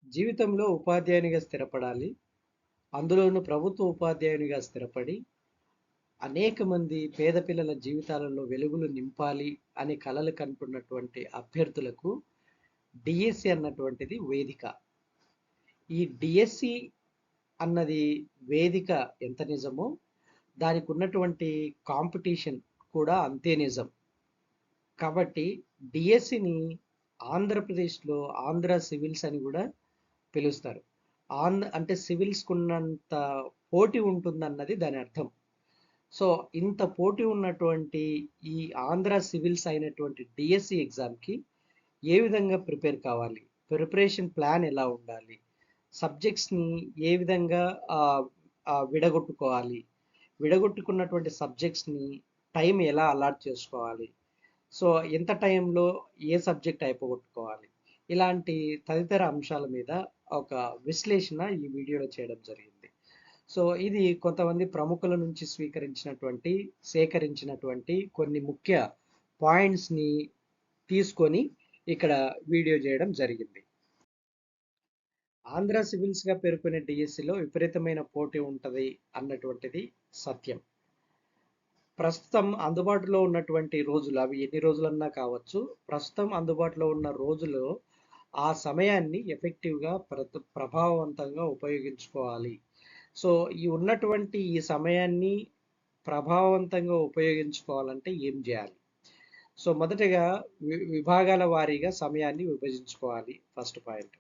జీవితంలో ఉపాధ్యాయునిగా స్థిరపడాలి. అందులోనూ ప్రభుత్వ ఉపాధ్యాయునిగా స్థిరపడి, అనేక మంది పేద పిల్లల జీవితాలలో వెలుగులు నింపాలి అని కలలు కంటున్నటువంటి అభ్యర్థులకు డిఎస్సి అన్నటువంటిది వేదిక. ఈ డిఎస్సి అన్నది వేదిక ఎంత నిజమో, దానికి ఉన్నటువంటి కాంపిటీషన్ కూడా అంతే నిజం. కాబట్టి డిఎస్సిని ఆంధ్రప్రదేశ్లో ఆంధ్ర సివిల్స్ అని కూడా పిలుస్తారు. అంటే సివిల్స్‌కు ఉన్నంత పోటీ ఉంటుందన్నది దాని అర్థం. సో, ఇంత పోటీ ఉన్నటువంటి ఈ ఆంధ్ర సివిల్స్ అయినటువంటి డిఎస్సి ఎగ్జామ్‌కి ఏ విధంగా ప్రిపేర్ కావాలి? ప్రిపరేషన్ ప్లాన్ ఎలా ఉండాలి? సబ్జెక్ట్స్‌ని ఏ విధంగా ఆహ్, విడగొట్టుకోవాలి? విడగొట్టుకున్నటువంటి సబ్జెక్ట్స్‌ని టైం ఎలా అలాట్ చేసుకోవాలి? సో, ఎంత టైంలో ఏ సబ్జెక్ట్ అయిపోగొట్టుకోవాలి? ఇలాంటి తదితర అంశాల మీద ఒక విశ్లేషణ ఈ వీడియోలో చేయడం జరిగింది. సో, ఇది కొంతమంది ప్రముఖుల నుంచి సేకరించినటువంటి కొన్ని ముఖ్య పాయింట్స్‌ని తీసుకొని ఇక్కడ వీడియో చేయడం జరిగింది. ఆంధ్ర సివిల్స్‌గా పేర్కొనే డిఎస్సిలో విపరీతమైన పోటీ ఉంటది అన్నటువంటిది సత్యం. ప్రస్తుతం అందుబాటులో ఉన్నటువంటి రోజులు అవి ఎన్ని రోజులన్నా కావచ్చు. ప్రస్తుతం అందుబాటులో ఉన్న రోజుల్లో ఆ సమయాన్ని ఎఫెక్టివ్‌గా ప్రభావవంతంగా ఉపయోగించుకోవాలి. సో, ఈ ఉన్నటువంటి ఈ సమయాన్ని ప్రభావవంతంగా ఉపయోగించుకోవాలంటే ఏం జేయాలి? సో, మొదటగా విభాగాల వారీగా సమయాన్ని విభజించుకోవాలి ఫస్ట్ పాయింట్.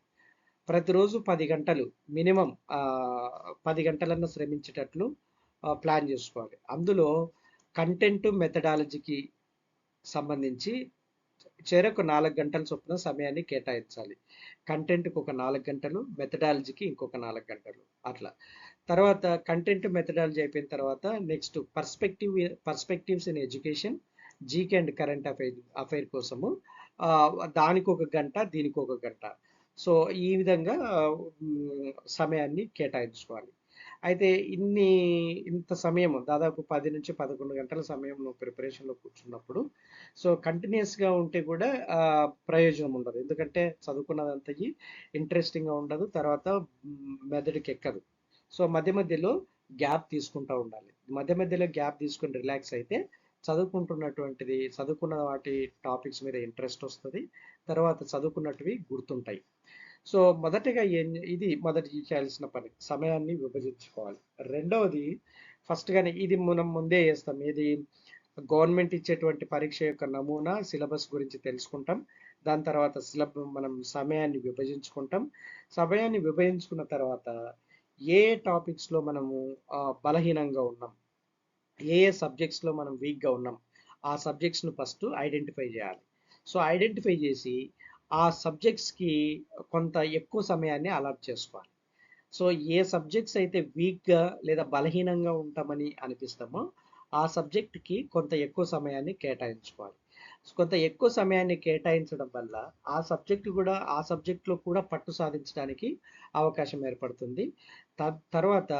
ప్రతిరోజు 10 గంటలు మినిమమ్ 10 గంటలన్నా శ్రమించేటట్లు ప్లాన్ జేసుకోవాలి. అందులో కంటెంట్ మెథడాలజీకి సంబంధించి చెరకు 4 గంటల చొప్పున సమయాన్ని కేటాయించాలి. కంటెంట్‌కి ఒక 4 గంటలు, మెథడాలజీకి ఇంకొక 4 గంటలు అట్లా. తర్వాత కంటెంట్ మెథడాలజీ అయిపోయిన తర్వాత next perspectives in education, GK and current affair కోసము దానికొక గంట, దీనికొక గంట. సో, ఈ విధంగా సమయాన్ని కేటాయించుకోవాలి. అయితే ఇంత సమయం దాదాపు 10-11 గంటల సమయం నువ్వు ప్రిపరేషన్‌లో కూర్చున్నప్పుడు సో, కంటిన్యూయస్‌గా ఉంటే కూడా ప్రయోజనం ఉండదు. ఎందుకంటే చదువుకున్నదంతా ఇంట్రెస్టింగ్‌గా ఉండదు. తర్వాత మెదడుకెక్కదు. సో, మధ్య మధ్యలో గ్యాప్ తీసుకుంటా ఉండాలి. మధ్య మధ్యలో గ్యాప్ తీసుకొని రిలాక్స్ అయితే చదువుకున్న వాటి టాపిక్స్ మీద ఇంట్రెస్ట్ వస్తది. తర్వాత చదువుకున్నటివి గుర్తుంటాయి. సో, మొదటి చేయాల్సిన పని. సమయాన్ని విభజించుకోవాలి. రెండవది ఫస్ట్‌గానే ఇది మనం ముందే చేస్తాం. గవర్నమెంట్ ఇచ్చేటువంటి పరీక్ష యొక్క నమూనా, సిలబస్ గురించి తెలుసుకుంటాం. దాని తర్వాత మనం సమయాన్ని విభజించుకుంటాం. సమయాన్ని విభజించుకున్న తర్వాత ఏ టాపిక్స్‌లో మనము బలహీనంగా ఉన్నాం, ఏ సబ్జెక్ట్స్‌లో మనం వీక్‌గా ఉన్నాం, ఆ సబ్జెక్ట్స్‌ను ఫస్ట్ ఐడెంటిఫై చేయాలి. సో, ఐడెంటిఫై చేసి ఆ సబ్జెక్ట్స్‌కి కొంత ఎక్కువ సమయాన్ని అలాట్ చేసుకోవాలి. సో, ఏ సబ్జెక్ట్స్ అయితే వీక్‌గా లేదా బలహీనంగా ఉంటామని అనిపిస్తామో, ఆ సబ్జెక్ట్‌కి కొంత ఎక్కువ సమయాన్ని కేటాయించుకోవాలి. కొంత ఎక్కువ సమయాన్ని కేటాయించడం వల్ల ఆ సబ్జెక్ట్‌లో కూడా పట్టు సాధించడానికి అవకాశం ఏర్పడుతుంది. తర్వాత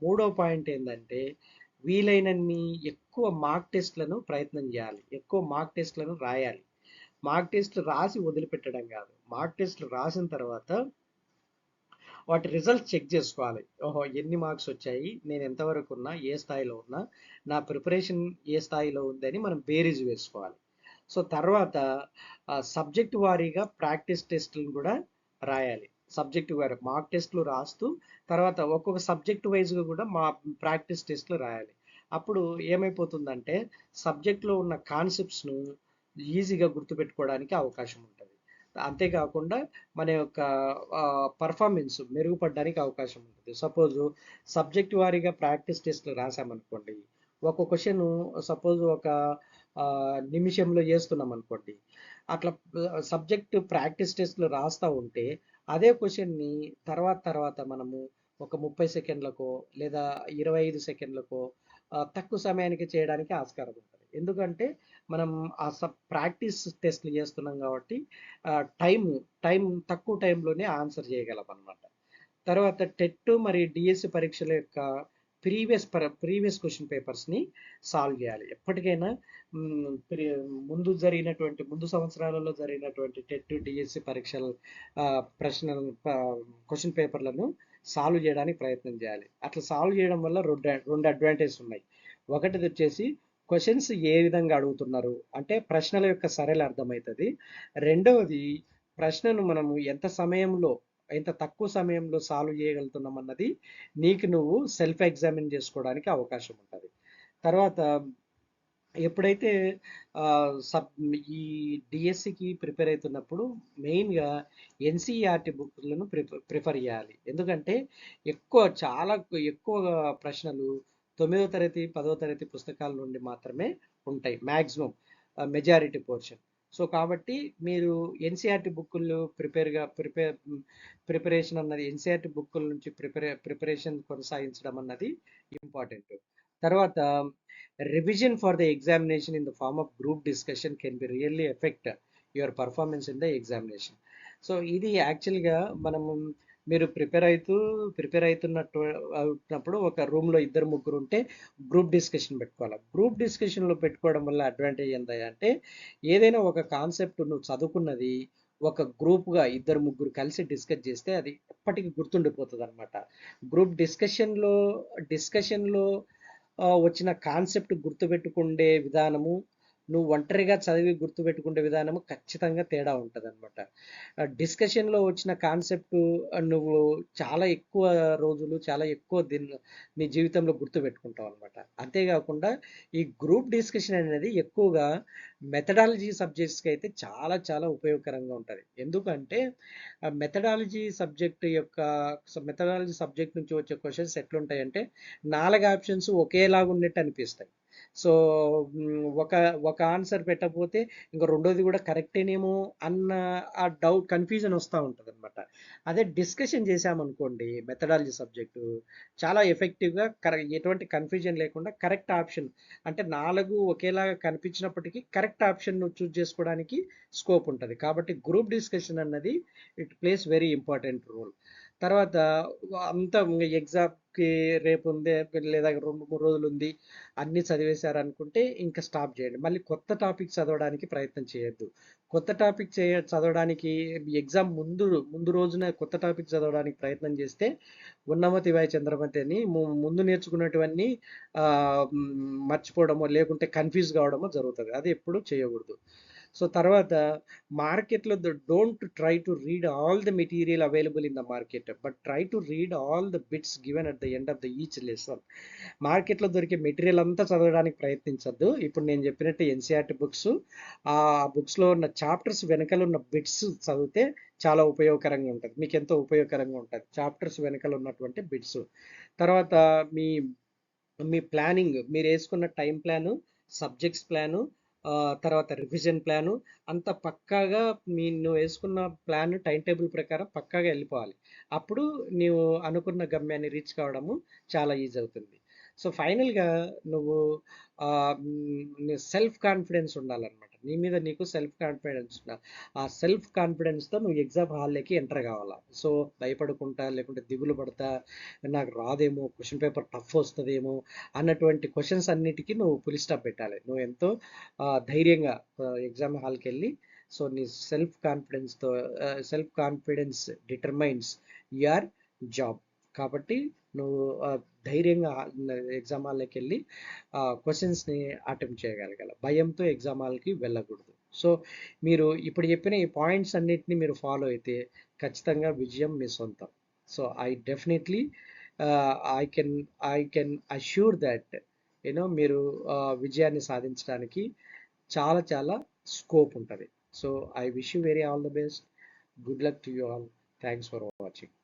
మూడో పాయింట్ ఏందంటే, వీలైనన్ని ఎక్కువ మార్క్ టెస్ట్‌లను ప్రయత్నం చేయాలి. ఎక్కువ మార్క్ టెస్ట్‌లను రాయాలి. మార్క్ టెస్ట్‌లు రాసి వదిలిపెట్టడం కాదు. మార్క్ టెస్ట్‌లు రాసిన తర్వాత వాటి రిజల్ట్స్ చెక్ చేసుకోవాలి. ఓహో! ఎన్ని మార్క్స్ వచ్చాయి? నేను ఎంతవరకు ఉన్నా? ఏ స్థాయిలో ఉన్నా? నా ప్రిపరేషన్ ఏ స్థాయిలో ఉందని మనం బేరీజు వేసుకోవాలి. సో, తర్వాత సబ్జెక్ట్ వారీగా ప్రాక్టీస్ టెస్ట్‌లను కూడా రాయాలి. సబ్జెక్ట్ వారి మార్క్ టెస్ట్‌లు రాస్తూ తర్వాత ఒక్కొక్క సబ్జెక్ట్ వైస్‌గా కూడా ప్రాక్టీస్ టెస్ట్‌లు రాయాలి. అప్పుడు ఏమైపోతుందంటే సబ్జెక్ట్‌లో ఉన్న కాన్సెప్ట్స్‌ను ఈజీగా గుర్తుపెట్టుకోవడానికి అవకాశం ఉంటది. అంతేకాకుండా మన యొక్క పర్ఫార్మెన్స్ మెరుగుపడడానికి అవకాశం ఉంటుంది. సపోజు సబ్జెక్ట్ వారీగా ప్రాక్టీస్ టెస్ట్‌లు రాసామనుకోండి. ఒక క్వెషను సపోజ్ ఒక నిమిషంలో చేస్తున్నామనుకోండి. అట్లా సబ్జెక్ట్ ప్రాక్టీస్ టెస్ట్‌లు రాస్తా ఉంటే అదే క్వెషన్‌ని తర్వాత మనము ఒక 30 సెకండ్లకో లేదా 25 సెకండ్లకో తక్కువ సమయానికి చేయడానికి ఆస్కారం ఉంటది. ఎందుకంటే మనం ప్రాక్టీస్ టెస్ట్‌లు చేస్తున్నాం కాబట్టి టైం తక్కువ టైంలోనే ఆన్సర్ చేయగలం అన్నమాట. తర్వాత టెట్ మరియు డిఎస్సి పరీక్షల యొక్క ప్రీవియస్ క్వశ్చన్ పేపర్స్ని సాల్వ్ చేయాలి. ఎప్పటికైనా ముందు సంవత్సరాలలో జరిగినటువంటి టెట్ డిఎస్సి పరీక్షల ప్రశ్నలు క్వశ్చన్ పేపర్లను సాల్వ్ చేయడానికి ప్రయత్నం చేయాలి. అట్లా సాల్వ్ చేయడం వల్ల రెండు అడ్వాంటేజ్ ఉన్నాయి. ఒకటిది వచ్చేసి క్వశ్చన్స్ ఏ విధంగా అడుగుతున్నారు అంటే ప్రశ్నల యొక్క సరళ అర్థమవుతుంది. రెండవది ప్రశ్నను మనము ఎంత తక్కువ సమయంలో సాల్వ్ చేయగలుగుతున్నాం అన్నది నీకు నువ్వు సెల్ఫ్ ఎగ్జామిన్ చేసుకోవడానికి అవకాశం ఉంటుంది. తర్వాత ఎప్పుడైతే ఈ డిఎస్సికి ప్రిపేర్ అవుతున్నప్పుడు మెయిన్గా ఎన్సీఈఆర్టీ బుక్లను ప్రిఫర్ చేయాలి. ఎందుకంటే చాలా ఎక్కువ ప్రశ్నలు 9వ తరగతి 10వ తరగతి పుస్తకాల నుండి మాత్రమే ఉంటాయి మ్యాక్సిమం మెజారిటీ పోర్షన్. సో కాబట్టి మీరు ఎన్సీఆర్టీ బుక్కులు ప్రిపరేషన్ అన్నది ఎన్సీఆర్టీ బుక్కుల నుంచి ప్రిపరేషన్ కొనసాగించడం అన్నది ఇంపార్టెంట్. తర్వాత revision for the examination in the form of group discussion can be really effect your performance in the examination. So ఇది యాక్చువల్గా మీరు ప్రిపేర్ అవుతున్నప్పుడు ఒక రూమ్లో 2-3 ఉంటే గ్రూప్ డిస్కషన్ పెట్టుకోవాలి. గ్రూప్ డిస్కషన్లో పెట్టుకోవడం వల్ల అడ్వాంటేజ్ ఏంటంటే ఏదైనా ఒక కాన్సెప్ట్ నువ్వు చదువుకున్నది ఒక గ్రూప్గా 2-3 కలిసి డిస్కస్ చేస్తే అది ఎప్పటికీ గుర్తుండిపోతుంది అనమాట. గ్రూప్ డిస్కషన్లో వచ్చిన కాన్సెప్ట్ గుర్తుపెట్టుకునే విధానము నువ్వు ఒంటరిగా చదివి గుర్తుపెట్టుకునే విధానము ఖచ్చితంగా తేడా ఉంటుంది అనమాట. డిస్కషన్లో వచ్చిన కాన్సెప్ట్ నువ్వు చాలా ఎక్కువ రోజులు చాలా ఎక్కువ నీ జీవితంలో గుర్తుపెట్టుకుంటావు అనమాట. అంతేకాకుండా ఈ గ్రూప్ డిస్కషన్ అనేది ఎక్కువగా మెథడాలజీ సబ్జెక్ట్స్కి అయితే చాలా చాలా ఉపయోగకరంగా ఉంటుంది. ఎందుకంటే మెథడాలజీ సబ్జెక్ట్ నుంచి వచ్చే క్వశ్చన్స్ ఎట్లుంటాయంటే 4 ఆప్షన్స్ ఒకేలాగా ఉన్నట్టు అనిపిస్తాయి. సో ఒక ఆన్సర్ పెట్టకపోతే ఇంకా రెండోది కూడా కరెక్టేనేమో అన్న ఆ డౌట్ కన్ఫ్యూజన్ వస్తూ ఉంటుంది అనమాట. అదే డిస్కషన్ చేసామనుకోండి మెథడాలజీ సబ్జెక్టు చాలా ఎఫెక్టివ్గా ఎటువంటి కన్ఫ్యూజన్ లేకుండా కరెక్ట్ ఆప్షన్ అంటే 4 ఒకేలాగా కనిపించినప్పటికీ కరెక్ట్ ఆప్షన్ చూస్ చేసుకోవడానికి స్కోప్ ఉంటుంది. కాబట్టి గ్రూప్ డిస్కషన్ అన్నది it plays very important role. తర్వాత అంతా ఎగ్జామ్కి రేపు ఉంది లేదా 2-3 రోజులు ఉంది అన్నీ చదివేశారు అనుకుంటే ఇంకా స్టాప్ చేయండి. మళ్ళీ కొత్త టాపిక్ చదవడానికి ప్రయత్నం చేయొద్దు. కొత్త టాపిక్ చదవడానికి ఎగ్జామ్ ముందు రోజున కొత్త టాపిక్ చదవడానికి ప్రయత్నం చేస్తే ఉన్నమతి వాయి చంద్రమతి అని ముందు నేర్చుకున్నటువన్నీ మర్చిపోవడమో లేకుంటే కన్ఫ్యూజ్ కావడమో జరుగుతుంది. అది ఎప్పుడు చేయకూడదు. సో తర్వాత మార్కెట్లో don't try to read all the material available in the market but try to read all the bits given at the end of the each lesson. మార్కెట్లో దొరికే మెటీరియల్ అంతా చదవడానికి ప్రయత్నించద్దు. ఇప్పుడు నేను చెప్పినట్టు ఎన్సీఆర్టీ బుక్స్ ఆ బుక్స్లో ఉన్న చాప్టర్స్ వెనకాల ఉన్న బిట్స్ చదివితే చాలా ఉపయోగకరంగా ఉంటుంది. మీకు ఎంతో ఉపయోగకరంగా ఉంటుంది చాప్టర్స్ వెనకాల ఉన్నటువంటి బిట్స్. తర్వాత మీ ప్లానింగ్ మీరు వేసుకున్న టైం ప్లాను సబ్జెక్ట్స్ ప్లాను తర్వాత రివిజన్ ప్లాను అంత పక్కాగా నువ్వు వేసుకున్న ప్లాన్ టైం టేబుల్ ప్రకారం పక్కాగా వెళ్ళిపోవాలి. అప్పుడు నీవు అనుకున్న గమ్యాన్ని రీచ్ కావడము చాలా ఈజీ అవుతుంది. సో ఫైనల్గా నువ్వు సెల్ఫ్ కాన్ఫిడెన్స్ ఉండాలన్నమాట. నీ మీద నీకు సెల్ఫ్ కాన్ఫిడెన్స్ ఉండాలి. ఆ సెల్ఫ్ కాన్ఫిడెన్స్తో నువ్వు ఎగ్జామ్ హాల్లోకి ఎంటర్ కావాలా. సో భయపడుకుంటా లేకుంటే దిగులు పడతా నాకు రాదేమో క్వశ్చన్ పేపర్ టఫ్ వస్తుందేమో అన్నటువంటి క్వశ్చన్స్ అన్నిటికీ నువ్వు ఫుల్ స్టాప్ పెట్టాలి. నువ్వు ఎంతో ధైర్యంగా ఎగ్జామ్ హాల్కి వెళ్ళి సో నీ self confidence determines your job. కాబట్టి నువ్వు ధైర్యంగా ఎగ్జామ్ హాల్లోకి వెళ్ళి క్వశ్చన్స్ని అటెంప్ట్ చేయగలగాలి. భయంతో ఎగ్జామ్ హాల్కి వెళ్ళకూడదు. సో మీరు ఇప్పుడు చెప్పిన ఈ పాయింట్స్ అన్నిటిని మీరు ఫాలో అయితే ఖచ్చితంగా విజయం మీ సొంతం. So I definitely I can assure that మీరు విజయాన్ని సాధించడానికి చాలా చాలా స్కోప్ ఉంటుంది. So I wish you very all the best. Good luck to you all. Thanks for watching.